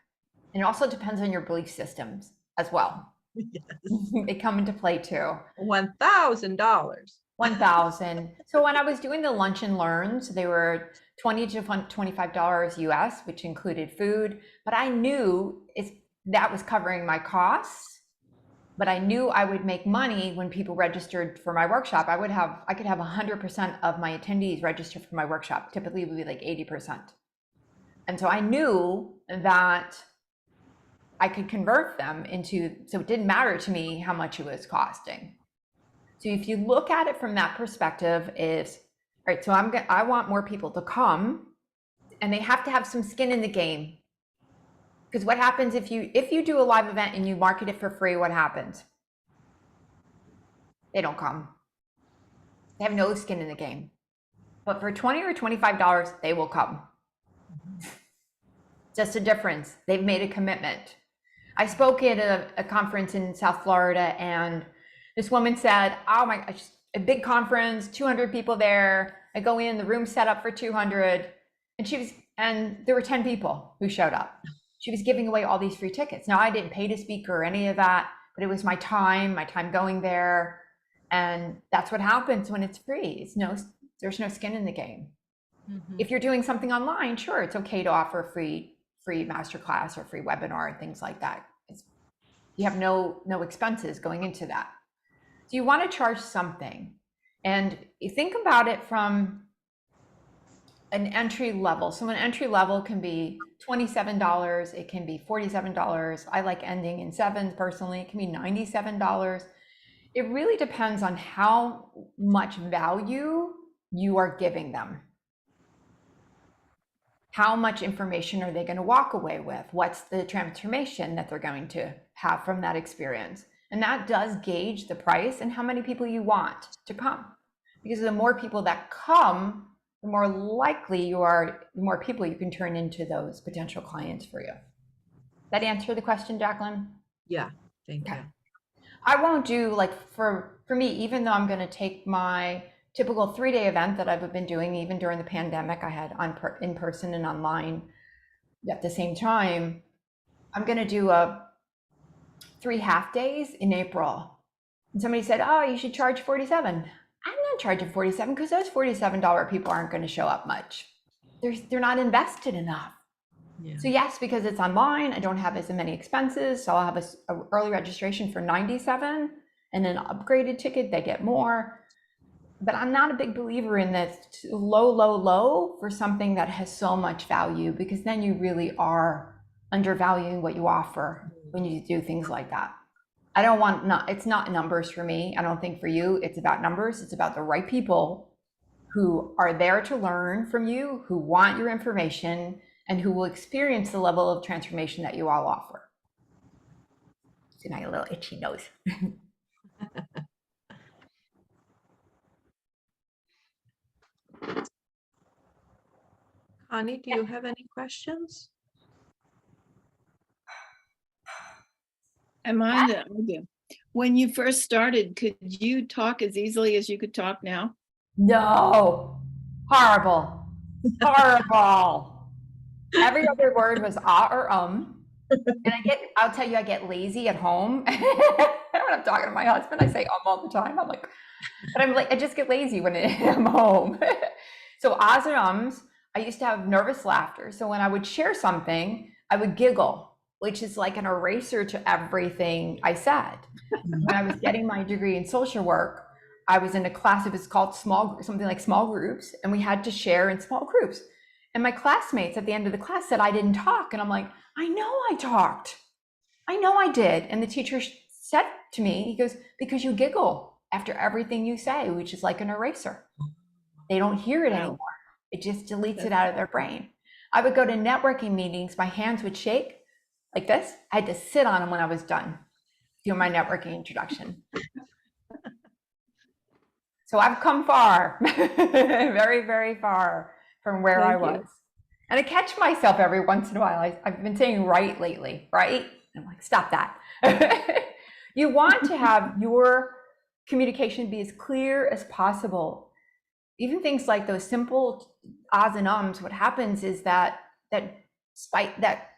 And it also depends on your belief systems as well. Yes. They come into play too. $1,000. 1,000. So when I was doing the lunch and learns, they were $20 to $25 US, which included food. But I knew that was covering my costs. But I knew I would make money when people registered for my workshop. I could have 100% of my attendees register for my workshop. Typically it would be like 80%. And so I knew that I could convert them into, so it didn't matter to me how much it was costing. So if you look at it from that perspective is, all right, so I want more people to come and they have to have some skin in the game. Because what happens if you do a live event and you market it for free, what happens? They don't come. They have no skin in the game. But for $20 or $25, they will come. Just a difference. They've made a commitment. I spoke at a conference in South Florida and this woman said, oh my gosh, a big conference, 200 people there. I go in, the room set up for 200 and there were 10 people who showed up. She was giving away all these free tickets. Now I didn't pay to speak or any of that, but it was my time going there. And that's what happens when it's free. There's no skin in the game. Mm-hmm. If you're doing something online, sure, it's okay to offer a free masterclass or free webinar and things like that. You have no expenses going into that. So you want to charge something. And you think about it from an entry level. So an entry level can be $27, it can be $47. I like ending in sevens personally. It can be $97. It really depends on how much value you are giving them. How much information are they going to walk away with? What's the transformation that they're going to have from that experience? And that does gauge the price and how many people you want to come. Because the more people that come, the more likely you are, the more people you can turn into those potential clients for you. That answer the question, Jacqueline? Yeah, thank you. I won't do like for me, even though I'm going to take my typical 3-day event that I've been doing, even during the pandemic, I had in person and online at the same time. I'm going to do 3 half days in April. And somebody said, oh, you should charge $47. I'm not charging $47 because those $47 people aren't going to show up much. They're not invested enough. Yeah. So yes, because it's online, I don't have as many expenses. So I'll have a early registration for $97 and an upgraded ticket, they get more. But I'm not a big believer in this low for something that has so much value, because then you really are undervaluing what you offer when you do things like that. It's not numbers for me. I don't think for you, it's about numbers. It's about the right people who are there to learn from you, who want your information, and who will experience the level of transformation that you all offer. See my little itchy nose. Connie, do you have any questions? Amanda, I do. When you first started, could you talk as easily as you could talk now? No, horrible. Every other word was or and I'll tell you, I get lazy at home. When I'm talking to my husband, I say all the time. I'm like, I just get lazy when I'm home. So ahs and ums, I used to have nervous laughter. So when I would share something, I would giggle, which is like an eraser to everything I said. When I was getting my degree in social work, I was in a class, it was called something like small groups, and we had to share in small groups. And my classmates at the end of the class said I didn't talk. And I'm like, I know I talked. I know I did. And the teacher said to me, he goes, because you giggle after everything you say, which is like an eraser. They don't hear it anymore. It just deletes it out of their brain. I would go to networking meetings, my hands would shake. like this. I had to sit on them when I was done doing my networking introduction. So I've come far, very, very far from where I Thank you. was. And I catch myself every once in a while. I've been saying right lately, right? I'm like, stop that. You want to have your communication be as clear as possible. Even things like those simple ahs and ums, what happens is that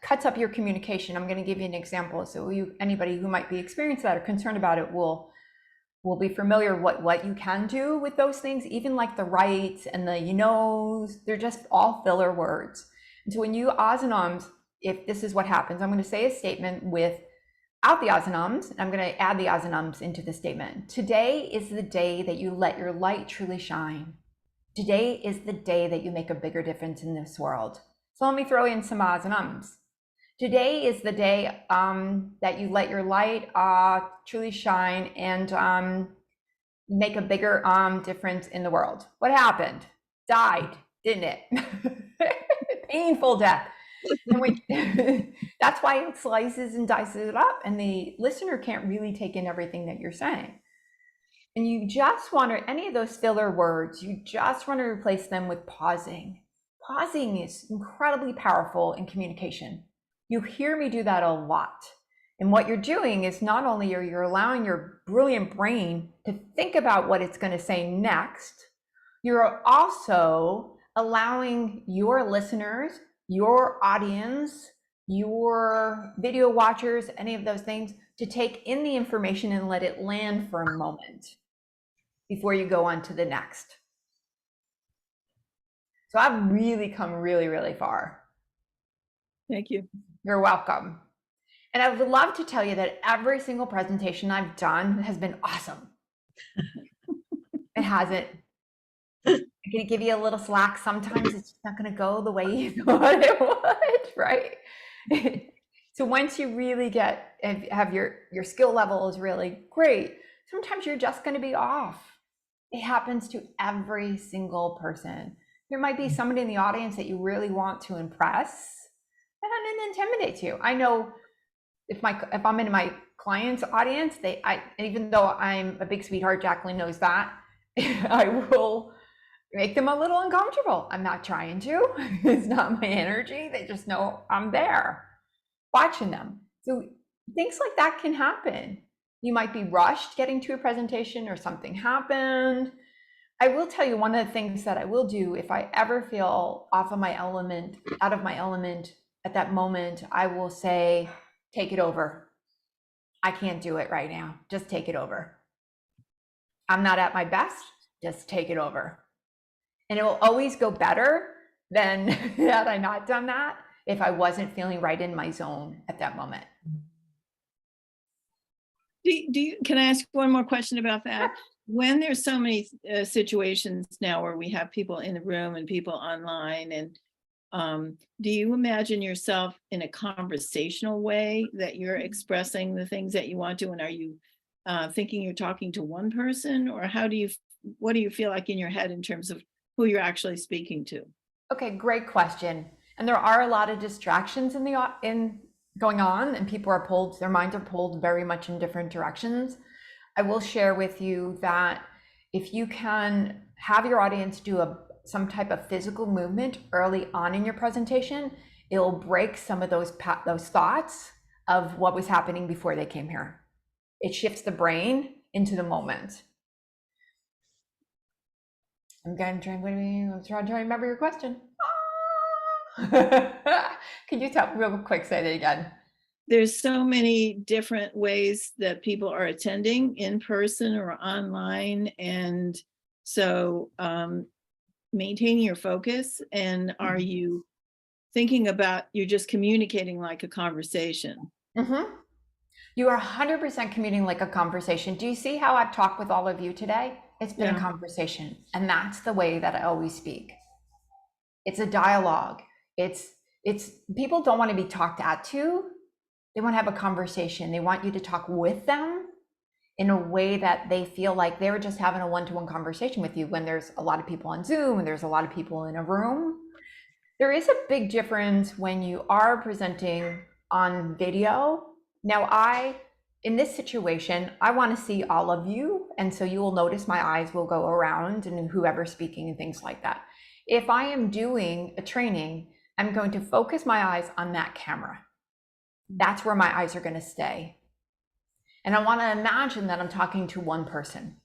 cuts up your communication. I'm going to give you an example. So anybody who might be experienced that or concerned about it will be familiar what you can do with those things, even like the rights and the you knows, they're just all filler words. And so when you ahs and ums, if this is what happens, I'm going to say a statement without the ahs and ums, and I'm going to add the ahs and ums into the statement. Today is the day that you let your light truly shine. Today is the day that you make a bigger difference in this world. So let me throw in some ahs and ums. Today is the day that you let your light truly shine and make a bigger difference in the world. What happened? Died, didn't it? Painful death. And that's why it slices and dices it up, and the listener can't really take in everything that you're saying. And you just want to, any of those filler words, you just want to replace them with pausing. Pausing is incredibly powerful in communication. You hear me do that a lot. And what you're doing is not only you're allowing your brilliant brain to think about what it's going to say next, you're also allowing your listeners, your audience, your video watchers, any of those things, to take in the information and let it land for a moment before you go on to the next. So I've really come really, really far. Thank you. You're welcome. And I would love to tell you that every single presentation I've done has been awesome. It hasn't. I'm going to give you a little slack. Sometimes it's not going to go the way you thought it would, right? So once you really have your skill level is really great, sometimes you're just going to be off. It happens to every single person. There might be somebody in the audience that you really want to impress, and it intimidates you. I know if I'm in my client's audience, even though I'm a big sweetheart, Jacqueline knows that, I will make them a little uncomfortable. I'm not trying to. It's not my energy. They just know I'm there watching them. So things like that can happen. You might be rushed getting to a presentation or something happened. I will tell you one of the things that I will do if I ever feel out of my element at that moment, I will say, take it over. I can't do it right now. Just take it over. I'm not at my best. Just take it over. And it will always go better than had I not done that if I wasn't feeling right in my zone at that moment. Can I ask one more question about that? When there's so many situations now where we have people in the room and people online, and do you imagine yourself in a conversational way that you're expressing the things that you want to, and are you thinking you're talking to one person, or what do you feel like in your head in terms of who you're actually speaking to? Okay, great question. And there are a lot of distractions in going on, and their minds are pulled very much in different directions. I will share with you that if you can have your audience do some type of physical movement early on in your presentation, it'll break some of those thoughts of what was happening before they came here. It shifts the brain into the moment. I'm trying to remember your question. Could you tell real quick, say that again? There's so many different ways that people are attending in person or online. And so maintaining your focus, and are you thinking about, you're just communicating like a conversation? Mm-hmm. You are 100% communicating like a conversation. Do you see how I've talked with all of you today? It's been a conversation, and that's the way that I always speak. It's a dialogue. It's people don't want to be talked at to. They want to have a conversation. They want you to talk with them in a way that they feel like they're just having a one-to-one conversation with you. When there's a lot of people on Zoom and there's a lot of people in a room, there is a big difference when you are presenting on video. Now in this situation, I want to see all of you. And so you will notice my eyes will go around and whoever's speaking and things like that. If I am doing a training, I'm going to focus my eyes on that camera. That's where my eyes are going to stay. And I want to imagine that I'm talking to one person.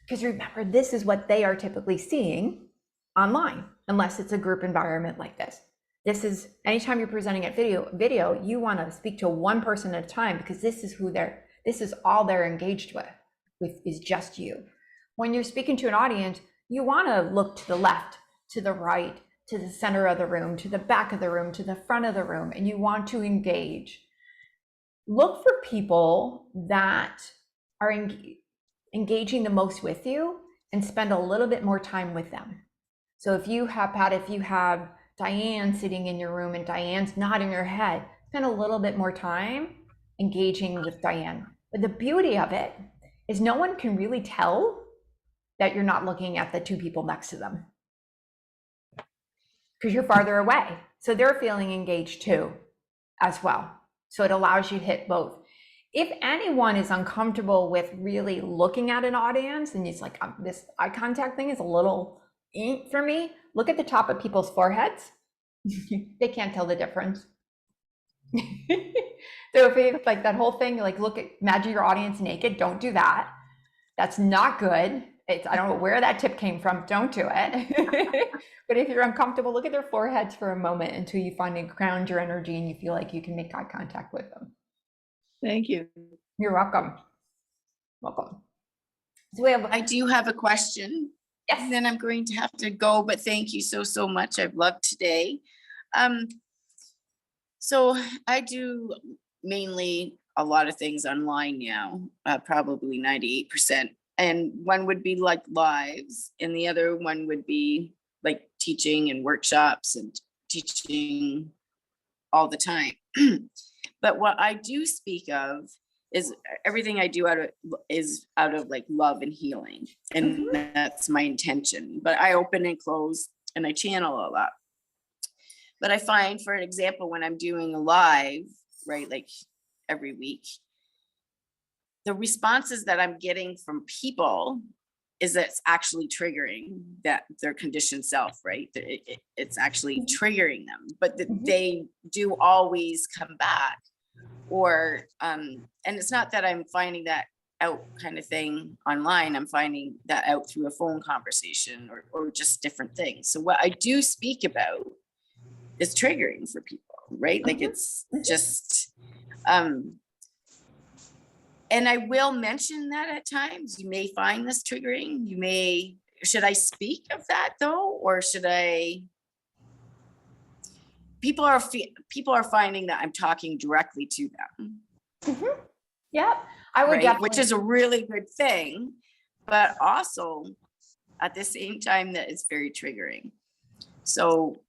Because remember, this is what they are typically seeing online, unless it's a group environment like this. This is, anytime you're presenting at video, you want to speak to one person at a time, because this is all they're engaged with is just you. When you're speaking to an audience, you want to look to the left, to the right, to the center of the room, to the back of the room, to the front of the room, and you want to engage. Look for people that are engaging the most with you and spend a little bit more time with them. So if you have Diane sitting in your room and Diane's nodding her head, spend a little bit more time engaging with Diane. But the beauty of it is no one can really tell that you're not looking at the two people next to them, because you're farther away. So they're feeling engaged too, as well. So it allows you to hit both. If anyone is uncomfortable with really looking at an audience and it's like, this eye contact thing is a little for me, look at the top of people's foreheads. They can't tell the difference. So if it's like that whole thing, like imagine your audience naked, don't do that. That's not good. I don't know where that tip came from. Don't do it. But if you're uncomfortable, look at their foreheads for a moment until you find and ground your energy and you feel like you can make eye contact with them. Thank you. You're welcome. Welcome. So I do have a question. Yes. Then I'm going to have to go, but thank you so much. I've loved today. So I do mainly a lot of things online now, probably 98%. And one would be like lives, and the other one would be like teaching and workshops and teaching all the time. But what I do speak of is everything I do is out of like love and healing. And that's my intention. But I open and close and I channel a lot. But I find, for an example, when I'm doing a live, right, like every week, the responses that I'm getting from people is that it's actually triggering that their conditioned self, right? It's actually triggering them, but they do always come back. Or, and it's not that I'm finding that out kind of thing online. I'm finding that out through a phone conversation or just different things. So what I do speak about is triggering for people, right? Like it's just, and I will mention that at times. You may find this triggering. Should I speak of that though? Or should I? People are finding that I'm talking directly to them. Yeah, I would definitely. Which is a really good thing, but also at the same time that it's very triggering. So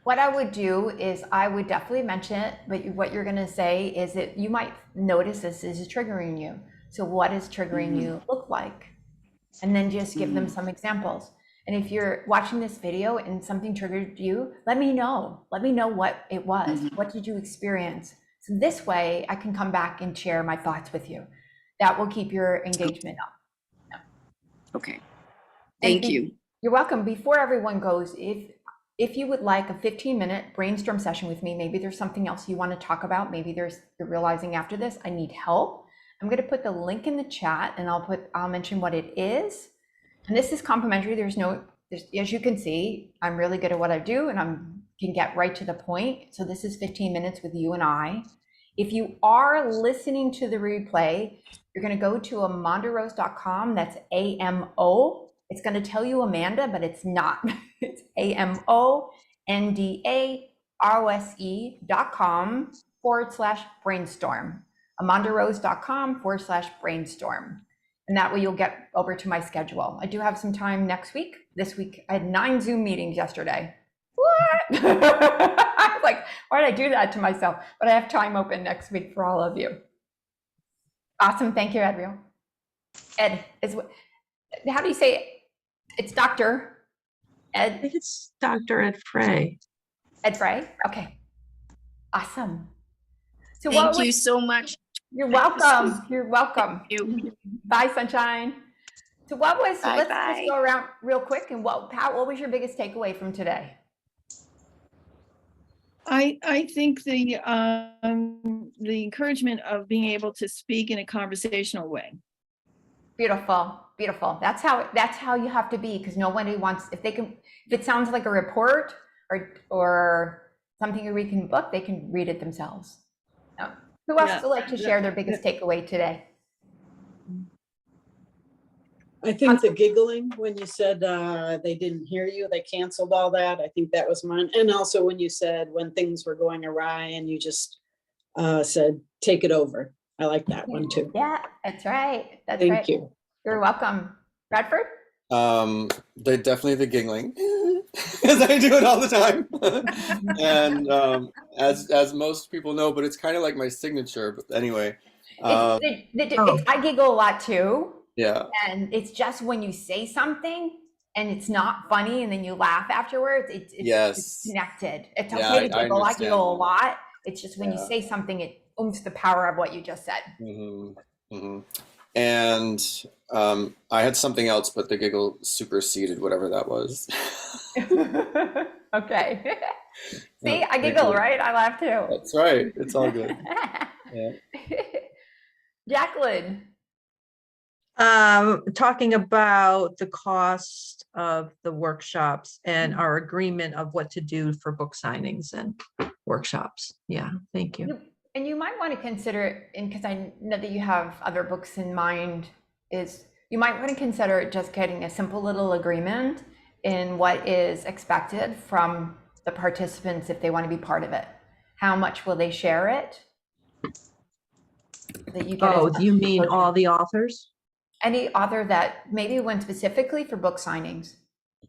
what I would do is I would definitely mention it, but what you're going to say is that you might notice this is triggering you. So what does triggering you look like? And then just give them some examples. And if you're watching this video and something triggered you, let me know. Let me know what it was. What did you experience? So this way I can come back and share my thoughts with you. That will keep your engagement up. Yeah. Okay. Thank you. You're welcome. Before everyone goes, if you would like a 15-minute brainstorm session with me, maybe there's something else you want to talk about. Maybe you're realizing after this, I need help. I'm going to put the link in the chat and I'll mention what it is. And this is complimentary. As you can see, I'm really good at what I do and can get right to the point. So this is 15 minutes with you and I. If you are listening to the replay, you're going to go to AmondaRose.com. That's AMO. It's going to tell you Amanda, but it's not. It's AMONDAROSE.com/brainstorm. AmondaRose.com/brainstorm. And that way you'll get over to my schedule. I do have some time next week. This week, I had 9 Zoom meetings yesterday. What? I was like, why did I do that to myself? But I have time open next week for all of you. Awesome. Thank you, Adriel. Ed, how do you say it? It's Dr. Ed? I think it's Dr. Ed Frey. Ed Frey? Okay. Awesome. So Thank you so much. You're welcome. You're welcome. Thank you. Bye, Sunshine. So let's Bye. just go around real quick. And what was your biggest takeaway from today? I think the encouragement of being able to speak in a conversational way. Beautiful, beautiful. That's how you have to be, because nobody wants, if it sounds like a report or something you read in a book, they can read it themselves. Who else would like to share their biggest takeaway today? I think the giggling when you said they didn't hear you, they canceled all that. I think that was mine. And also when you said when things were going awry and you just said, take it over. I like that one too. Yeah, that's right. That's Thank right. you. You're welcome. Bradford? Definitely the giggling, because I do it all the time. And as most people know, but it's kind of like my signature. But anyway, I giggle a lot too. Yeah. And it's just when you say something and it's not funny and then you laugh afterwards, it's connected. It's okay to giggle. I giggle a lot. It's just when you say something, it oomph the power of what you just said. Mm-hmm. Mm-hmm. And I had something else, but the giggle superseded whatever that was. Okay. See, I giggle, right? I laugh too. That's right. It's all good. Yeah. Jacqueline. Talking about the cost of the workshops and our agreement of what to do for book signings and workshops. Yeah, thank you. And you might want to consider, and because I know that you have other books in mind, is you might want to consider just getting a simple little agreement in what is expected from the participants if they want to be part of it. How much will they share it? That you get. Oh, you mean all the authors? Any author that maybe went specifically for book signings.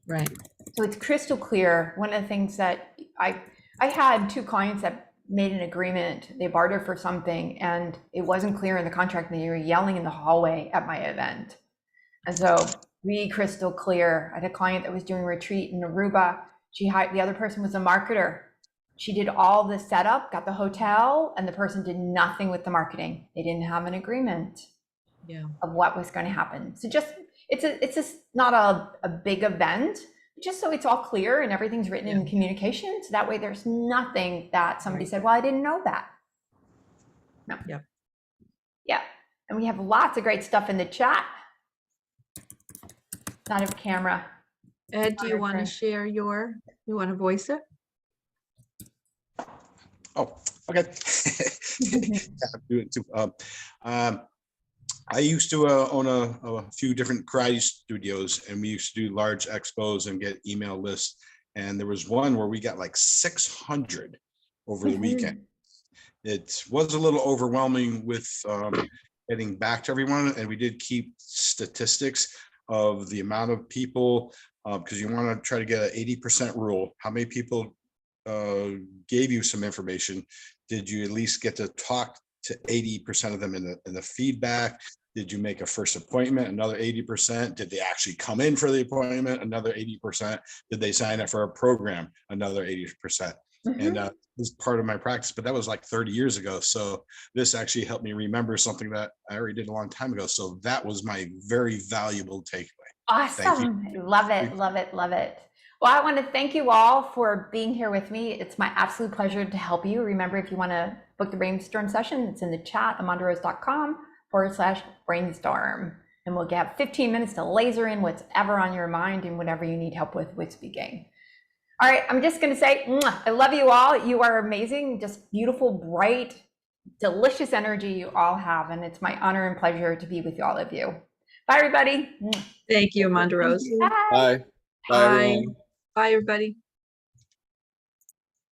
Right. So it's crystal clear. One of the things that I had two clients that made an agreement, they bartered for something and it wasn't clear in the contract and they were yelling in the hallway at my event. And so be crystal clear. I had a client that was doing a retreat in Aruba. The other person was a marketer. She did all the setup, got the hotel, and the person did nothing with the marketing. They didn't have an agreement. Yeah. Of what was going to happen. So it's not a big event, just so it's all clear and everything's written in communication. So that way there's nothing that somebody said, well, I didn't know that. No. Yeah. Yeah. And we have lots of great stuff in the chat. Not of camera. Ed, do you want to share you want to voice it? Oh, okay. I used to own a few different karate studios, and we used to do large expos and get email lists. And there was one where we got like 600 over the weekend. It was a little overwhelming with getting back to everyone, and we did keep statistics of the amount of people, because you want to try to get an 80% rule. How many people gave you some information? Did you at least get to talk to 80% of them in the feedback? Did you make a first appointment? Another 80%. Did they actually come in for the appointment? Another 80%. Did they sign up for a program? Another 80%. And this is part of my practice, but that was like 30 years ago. So this actually helped me remember something that I already did a long time ago. So that was my very valuable takeaway. Awesome. Love it. Love it. Love it. Well, I want to thank you all for being here with me. It's my absolute pleasure to help you. Remember, if you want to book the brainstorm session, it's in the chat, amondarose.com/brainstorm. And we'll have 15 minutes to laser in whatever on your mind and whatever you need help with speaking. All right, I'm just going to say, I love you all. You are amazing, just beautiful, bright, delicious energy you all have. And it's my honor and pleasure to be with all of you. Bye, everybody. Thank you, Amanda Rose. Bye. Bye. Bye, everyone. Bye, everybody.